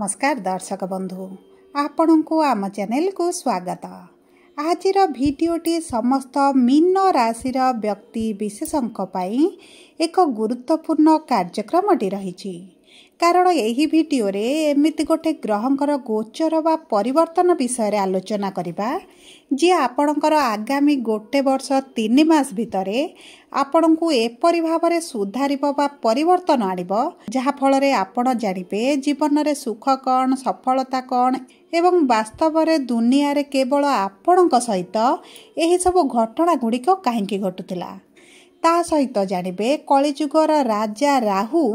नमस्कार दर्शक बंधु आपण को आम चैनल को स्वागत। आज भिडटी समस्त मीन राशि व्यक्ति विशेषों एक गुरुत्वपूर्ण कार्यक्रमटी रही कारण यही भिडियो रे एमिति गोटे ग्रहंकर गोचर बा परिवर्तन विषय आलोचना करिबा जी आपणकर आगामी गोटे वर्ष 3 मास भितरे आपण को एपरि भाव सुधारिब बा परिवर्तन आनिब जहा फल रे आपण जानिबे जीवन रे सुख कौन सफलता कौन एवं वास्तव रे दुनिया रे केवल आपणक सहित एही सब घटना गुड़िक काहेकि घटुतिला ता सहित जानिबे कलिजुगर राजा राहु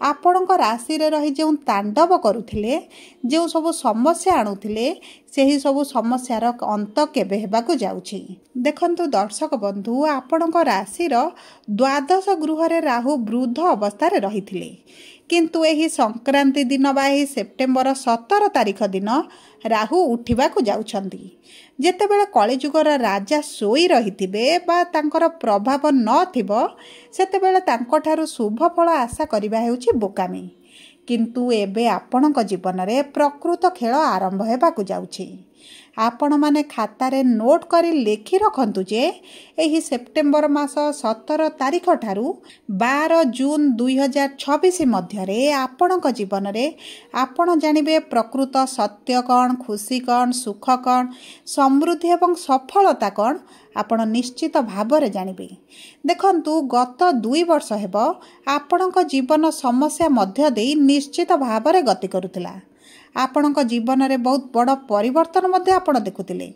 आपणक राशि रे रही जो तांडव करुथिले जो सब समस्या आणुथिले सेही सब समस्यार अंत केबे हेबाकु जाउछि। देखंतु दर्शक बंधु आपणक राशि रो द्वादश गृह रे राहु वृद्ध अवस्था रे रहिथिले किंतु एही संक्रांति दिन बा एही सेप्टेम्बर 17 तारिख दिन राहु उठिबाकु जाउछंती जेतेबेले कलिजुगर राजा सोई रहिथिबे बा तांकर प्रभाव नथिबो सेतेबेले तांकोठारु शुभ फल आशा करिबा हेउछि बोकामी किंतु एबे आपणक जीवन रे प्रकृत खेल आरंभ हेबाकु जाउछि। आपण माने खातारे नोट करी लेखि रखंतु जे एही सेप्टेम्बर मास 17 तारिख ठारू 12 जून 2026 मध्य रे आपणक जीवन रे आपण जानिबे प्रकृत सत्य कौन खुशी कौन सुख कौन समृद्धि एवं सफलता कौन आपण निश्चित भावरे जानिबे। देखंतु गत 2 वर्ष हेबो आपणक जीवन समस्या मध्य देई निश्चित भावरे गति करुतिला आपणक जीवन में बहुत बड़ परिवर्तन मध्य आपण देखुतिले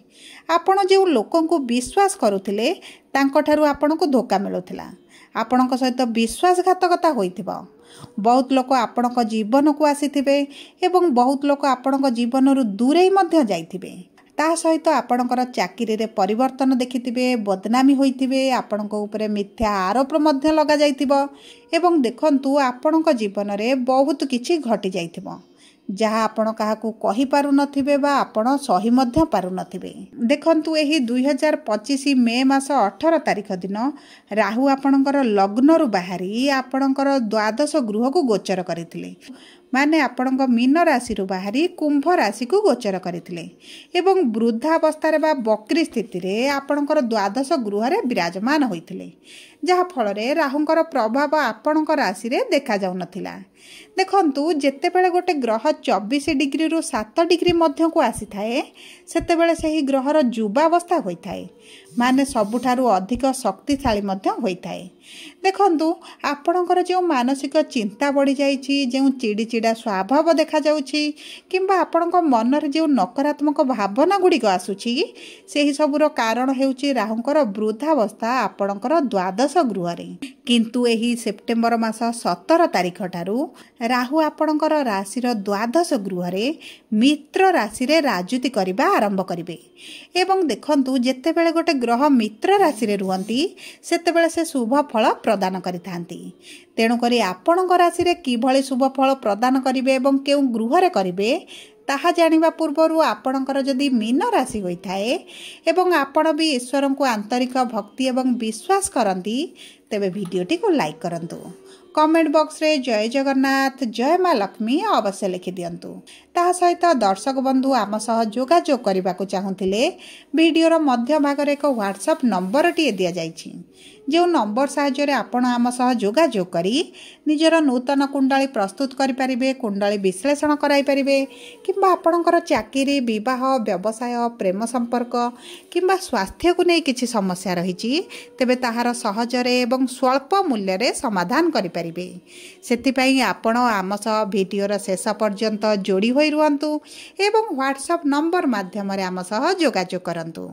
आपण जो लोकों को विश्वास करुतिले तांको ठारू आपण को धोखा मिलुथिला आपणक सहित विश्वासघातकता होइथिबो बहुत लोक आपणक जीवन को आसीथिबे एवं बहुत लोक आपणक जीवन रु दूरे मध्य जाइथिबे ता सहित आपणकर चाकरी रे परिवर्तन देखिथिबे बदनामी होइथिबे आपणक ऊपर मिथ्या आरोप मध्य लगा जाइथिबो एवं देखंतु आपणक जीवन रे बहुत किछि घटी जाइथिबो जहाँ आपण काहाकू कहि पारु नथिबे बा आपण सही मध्य पारु नथिबे। देखंतु एही 2025 मे मास 18 तारिख दिन राहु आपणकर लग्न रु बाहरी आपणकर द्वादश गृह को गोचर करथिले माने आपणक मीन राशि रु बाहरी कुंभ राशि को गोचर करथिले एवं वृद्धावस्था रे बा बक्री स्थिति रे आपणकर द्वादश गृह रे विराजमान होइथिले जहा फल रे राहुंकर प्रभाव आपणक राशि रे देखा जाउ नथिला। देखंतु जेतेबेले गोटे ग्रह 24 डिग्री रु 7 डिग्री मध्य को आसी थाए सेतेबेले सेही ग्रहर युवावस्था होई थाए माने सबुठारु अधिक शक्तिशाली मध्य होई थाए। देखंतु आपणकर जो मानसिक चिंता बढ़ी जाइछि जो चिड़चिड़ा स्वभाव देखा जाउछि किंबा आपणक मन रे जो नकारात्मक भावना गुड़िक आसुछि सेही सबुर कारण हेउछि राहुंकर वृद्धावस्था आपणकर द्वादश गृह रे किंतु एही सेप्टेम्बर मास 17 तारिख ठारू राहु आपणकर राशिर द्वादश गृह रे मित्र राशि रे राजूति करिबा आरंभ करिवे एवं देखंतु जेतेबेले गोटे ग्रह मित्र राशि रे रुहंती सेतेबेले से शुभ फल प्रदान करिथांती तेणु करी आपणक राशि रे किभଳି शुभ फल प्रदान करिवे एवं केउ गृह रे करिवे ताहा जानिबा पूर्वरु आपणकर जदि मीन राशि होइथाए एवं आपण भी ईश्वर को आंतरिक भक्ति एवं विश्वास करंती तेबे वीडियोटी को लाइक करंतु कमेंट बॉक्स रे जय जगन्नाथ जय माँ लक्ष्मी अवश्य लिखि दियंतु ता सहित दर्शक बंधु आम सह जोगाजोग करने को चाहूले वीडियोर मध्य भाग रे एक व्हाट्सएप नंबर टी दि जाइछि जो नंबर साहाय्य आपण आम सह जोगाजोग करी निजर नूतन कुंडली प्रस्तुत करि परिबे कुंडली विश्लेषण कराई परिबे किंबा आपणकर चाकरी विवाह व्यवसाय प्रेम संपर्क किंबा स्वास्थ्य को नहीं किछि समस्या रही तेबे ताहार सहजरे एवं स्वल्प मूल्य रे समाधान करि परिबे सेथिपई आपण आम सह वीडियोर शेष पर्यंत जोड़ी होई रुहंतु एवं व्हाट्सएप नंबर माध्यम रे आम सह जोगाजोग करंतु।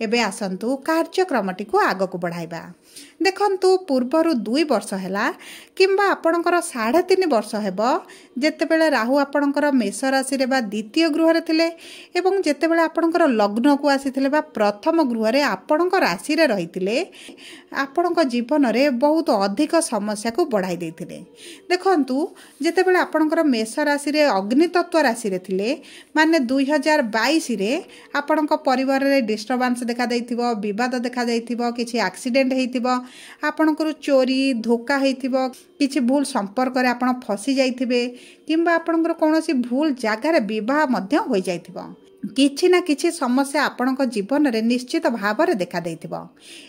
एबे आसंतु कार्यक्रमटी को आगो को बढ़ाइबा। देखंतु पूर्वरु 2 वर्ष हैला किंबा आपणकर 3.5 वर्ष हेबो जेतेबेले राहु आपणकर मेष राशि रे बा द्वितीय गृह रे थिले एवं जेतेबेले आपणकर लग्न को आसीथिले बा प्रथम गृह रे आपणक राशि रे रहिथिले आपणक जीवन रे बहुत अधिक समस्या को बढ़ाई देथिले। देखंतु जेतेबेले आपणकर मेष राशि रे अग्नि तत्व राशि रे थिले माने 2022 रे आपणक परिवार रे डिस्टर्बेंस देखा दैथिबो विवाद देखा दैथिबो किछि एक्सीडेंट हेइथिबो आपणकर चोरी धोखा होइथिबो किछि भूल संपर्क रे आपण फसी जाइथिबे किंबा आपणकर कोनोसी भूल जगार विवाह मध्य होई जाइथिबो किछि ना किछि समस्या आपणक जीवन रे निश्चित भाव में देखा देइथिबो।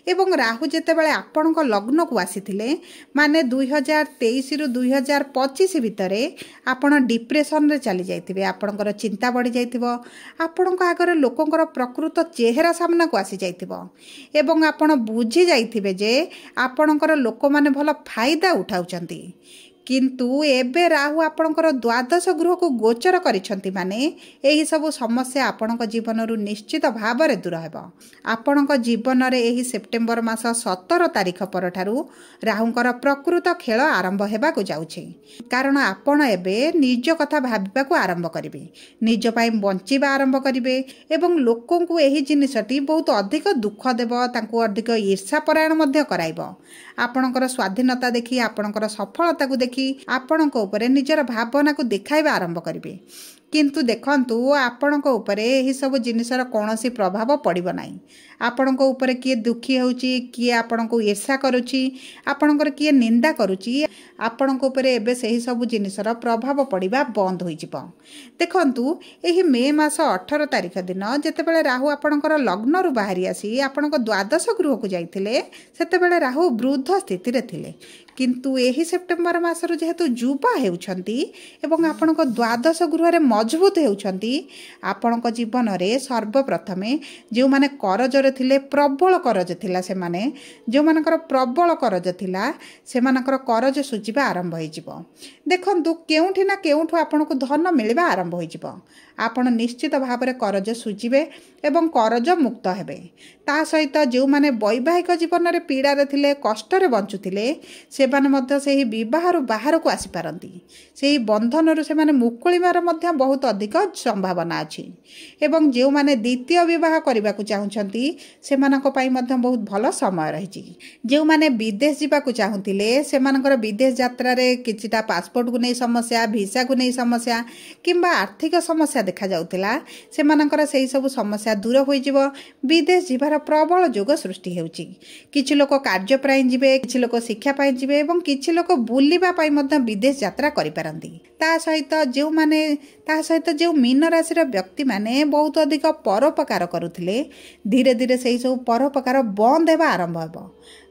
एवं राहु जेतेबेले आपणक लग्न को आसीथिले माने 2023 रु 2025 भितरे आपण डिप्रेशन रे चली जाइथिबे आपणकर चिंता बढ़ी जाइथिबो आपणक आगर लोकंकर प्रकृत चेहरा सामना को आसी जाइथिबो एवं आपण बुझी जाइथिबे जे आपणकर लोक माने भल फायदा उठाउचंती किंतु एबे राहु आपणकर द्वादश गृह को गोचर करिसंती माने एही सब समस्या आपणक जीवन रु निश्चित भाव में दूर हेबो। आपणक जीवन रे एही सेप्टेम्बर मास 17 तारिख परठारु राहुंकर प्रकृत खेल आरंभ हेबा को जाउछि कारण आपण एबे निज कथा भाबिबा को आरंभ करिवे निज पई बंचिबा आरंभ करिवे एवं लोकन को एही जिनिसटी बहुत अधिक दुख देबो तांको अधिक ईर्ष्या परायण मध्य कराइबो आपणकर स्वाधीनता देखि आपणकर सफलता को देखि आपणक उपरे निजर भावना को देखाइबा आरंभ करिवे किंतु देखंतु आपणक उपरे एही सब जिनिसर कोनोसी प्रभाव पड़िबो नाही आपणक उपरे किए दुखी होउची किए आपणक ईर्ष्या करूची आपणकर किए निंदा करूची आपणक उपरे एबे सेही सब जिनिसर प्रभाव पड़िबा बंद होई जिवो। देखंतु एही मे मास 18 तारिख दिन जेतेबेले राहु आपणकर लग्न रु बाहरी आसी आपणक द्वादश गृह को जाइथिले सेतेबेले राहु वृद्ध स्थिति रे थिले किंतु एही सेप्टेम्बर मासरु जेहेतु जुबा हेउछंती एवं आपणक द्वादश गृह रे मजबूत हेउछंती आपणक जीवन रे सर्वप्रथमे जो माने करज रे थिले प्रबल करज थिला से माने जो मानकर प्रबल करज थिला से मानकर करज सुजिबा आरंभ होई जिवो। देखंतु केउठी ना केउठु आपणक धन मिलबा आरंभ होई जिवो आपण निश्चित भाव में करज सुझिबे एवं करज मुक्त हेबे ता सहित जो माने वैवाहिक जीवन रे पीड़ा रे थिले कष्ट रे बंचुथिले से माने मध्य सेही विवाह रु बाहर को आसी पारंती सेही बंधन रु से माने मुकुलिमार मध्य बहुत अधिक संभावना अछि एवं जो माने द्वितीय विवाह करबा को चाहुचंती से मानक पई मध्य बहुत भलो समय रहिछि जो माने विदेश जीवा को चाहुथिले से मानकर विदेश यात्रा रे किछिटा पासपोर्ट को नै समस्या वीसा को नै समस्या किंबा आर्थिक समस्या देखा जाउतिला से मानकर सेही सब समस्या दूर होई जिवो विदेश जीवार प्रबल जोग सृष्टि हेउची किछि लोक कार्य प्राय जिवे किछि लोक शिक्षा पाई जिवे एवं किछि लोक बुलिबा पाई मध्य विदेश यात्रा करि पारंती ता सहित जो मीन राशि व्यक्ति माने बहुत अधिक परोपकार करुथिले धीरे धीरे सेही सब परोपकार बंद हेबा आरंभ हेबो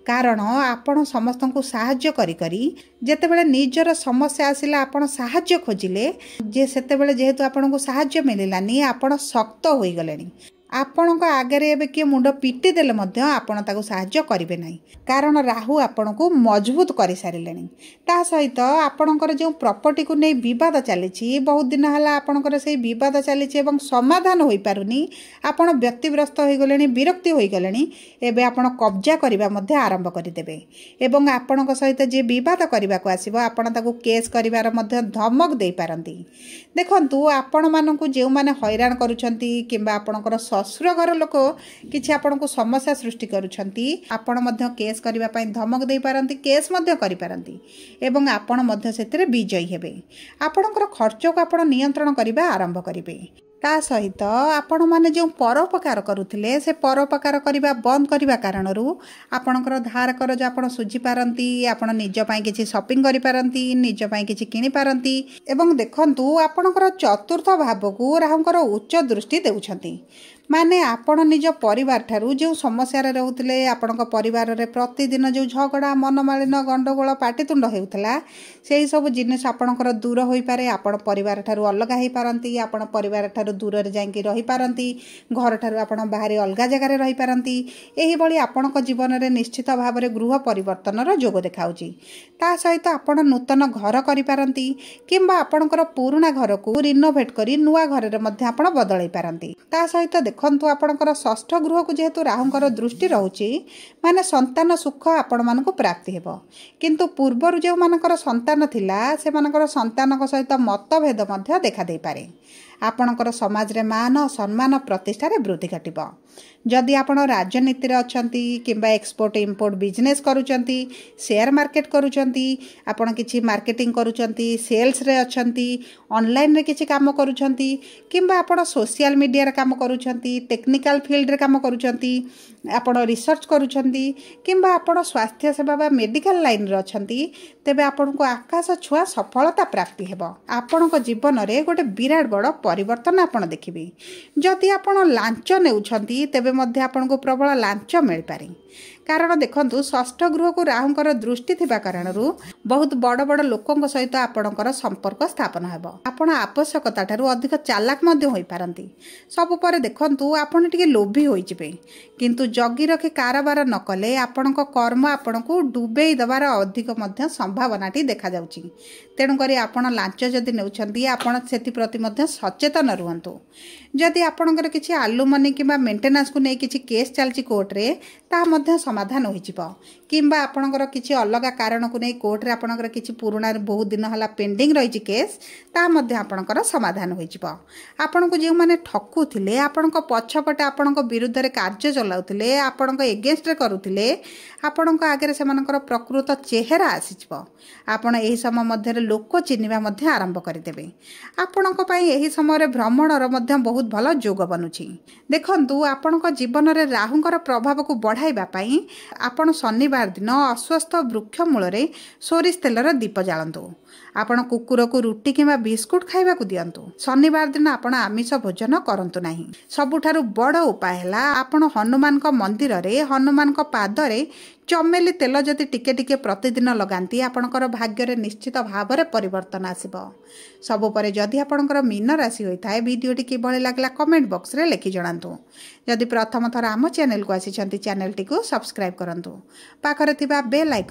कारण आपण समस्त को साहाय्य करी करी जेतेबेले निजर समस्या आसिला आपण साहाय्य खोजिले जे सेतेबेले जेहेतु आपण को साहाय्य मिलिलानी आपण शक्त होई गलेनी आपणक आगे एबे किए मुंड पिटी देले मध्य आपण ताको साहाय्य करिवे नाही कारण राहु आपण को मजबूत करि सारिलेनी ता सहित आपणकर जो प्रॉपर्टी को नै विवाद चलीछि बहुत दिन हला आपणकर सेही विवाद चलीछि एवं समाधान होई पारुनी आपण व्यक्तिग्रस्त होई गलेनी विरक्ति होई गलेनी एबे आपण कब्जा करिबा मध्य आरंभ करि देबे एवं आपणक सहित जे विवाद करिबा को आसीबो आपण ताको केस करिवार मध्य धमक देई पारंती। देखंतु आपण मानकु जे माने हैरान करूछंती किंबा आपणकर ससुर घर लोक किछि आपण को समस्या सृष्टि करूछंती आपण मध्य केस करिबा पई धमक देई पारंती केस मध्य करि पारंती एवं आपण मध्य सेतिरे विजयी हेबे आपणकर खर्च को आपण नियंत्रण करिबा आरंभ करिवे ता सहित आपण माने जो परोपकार करुथिले से परोपकार करिबा बंद करिबा कारणरू आपणकर धार करज आपण सुझी पारंती आपण निज पई किछि शॉपिंग करि पारंती निज पई किछि किनि पारंती एवं देखंतु आपणकर चतुर्थ भाव को राहुंकर उच्च दृष्टि देउछंती माने आपण निज परिवार ठारू जो समस्या रे रहउतले आपणक परिवार रे प्रतिदिन जो झगड़ा मनमालिन गंडगोल पाटितुंड हेउतला सेही सब जिनिस आपणकर दूर होई पारे आपण परिवार ठारू अलग होई पारंती आपण परिवार ठारू दूर रे जाईकी रही पारंती घर ठारू आपण बाहर अलग जगह रे रही पारंती एही बळी आपणक जीवन रे निश्चित भाव रे गृह परिवर्तन रो जोग देखाउची ता सहित आपण नूतन घर करि पारंती किंबा आपणकर पुराना घर को रिनोवेट करी नुवा घर रे मध्ये आपण बदलै पारंती ता सहित देखंतु आपणकर षष्ठ गृह को जेहेतु राहुंकर दृष्टि रहउची माने संतान सुख आपण मानको प्राप्ति हेबो किंतु पूर्वर जो मानकर संतान थिला से मानकर संतानक सहित मतभेद मध्ये देखा दे पारे आपणकर समाज रे मान सम्मान प्रतिष्ठार वृद्धि घटिब। जदि आपण राजनीति रे अछंती किंबा एक्सपोर्ट इम्पोर्ट बिजनेस करूचंती, शेयर मार्केट करूचंती, आपण किछि मार्केटिंग करूचंती, सेल्स रे अछंती, ऑनलाइन रे किछि काम करूचंती किंबा आपण सोशल मीडिया रे काम करूचंती, टेक्निकल फील्ड रे काम करूचंती, आपण रिसर्च करूचंती किंबा आपण स्वास्थ्य सेवा बा मेडिकल लाइन रे अछंती, तेबे आपण को आकाश छुआ सफलता प्राप्ति हेबो। आपण को जीवन रे गोटे विराट बड़ परिवर्तन आपण देखिबे। जदि आपण लांच नेउछंती तेबे मध्य आपण को प्रबल लांच मिल पारे। कारण देखंतु षष्ठ गृह को राहुंकर दृष्टि थिबा कारणरू बहुत बड़ बड़ लोकंक सहित आपणकर संपर्क स्थापन हेबो। आपण आवश्यकता ठारू अधिक चालाक मध्य होई पारंती। सब परे देखंतु आपण टिके लोभी होई जिबे, किंतु जगी रखी कारबार न कले आपणक कर्म आपणको डुबेई दबार अधिक मध्य संभावनाटी देखा जाउची। तेणु करी आपण लांच जदि नेउछंती आपण सेति प्रति मध्य सचेतन रुहंतु। जदि आपणकर किछि आलुमनी किंबा मेंटेनेंस को नै किछि केस चलची कोर्ट रे ता मध्य समाधान हो किंबा आपणकर किछि अलग कारण को नै कोर्ट रे आपणकर किछि पुराना बहुत दिन हला पेंडिंग रही केस ता मध्य आपणकर समाधान हो। आपण को जे माने ठकु थिले आपणक पछपटे आपणक विरुद्ध रे कार्य चलाउथिले आपणक एगेंस्ट रे करूथिले आपणक आगे सेमानकर प्रकृत चेहरा आसीजबो। आपण एही समय मध्य लोक चिन्हिबा मध्य आरंभ करदेबे। आपणक पई एही समय भ्रमणर मध्य बहुत भल जोग बनुछि। देखंतु आपणक जीवन रे राहुंकर प्रभाव को बढ़ाइबा पई आपण शनिवार दिन अस्वस्थ वृक्ष मूल रे सोरिष तेलर दीप जालंतु। आपण कुकुर को रुटी किंबा बिस्कुट खाइबा को दियंतु। शनिवार दिन आपण आमिष भोजन करंतु नाही। सबुठारु बड़ उपाय हैला आपण हनुमान को मंदिर रे हनुमान को पाद रे चमेली तेल जदि टिके टिके प्रतिदिन लगांती आपणकर भाग्य रे निश्चित भाव रे परिवर्तन आसीबो। सबु परे जदि आपणकर मीन राशि होइथाय वीडियोटी किभଳି लागला कमेंट बॉक्स रे लिखि जणांतु। जदि प्रथम थर आम चैनल को आसीचंती चैनल टी को सब्सक्राइब करंतु। पाखरे थिबा बेल आइकन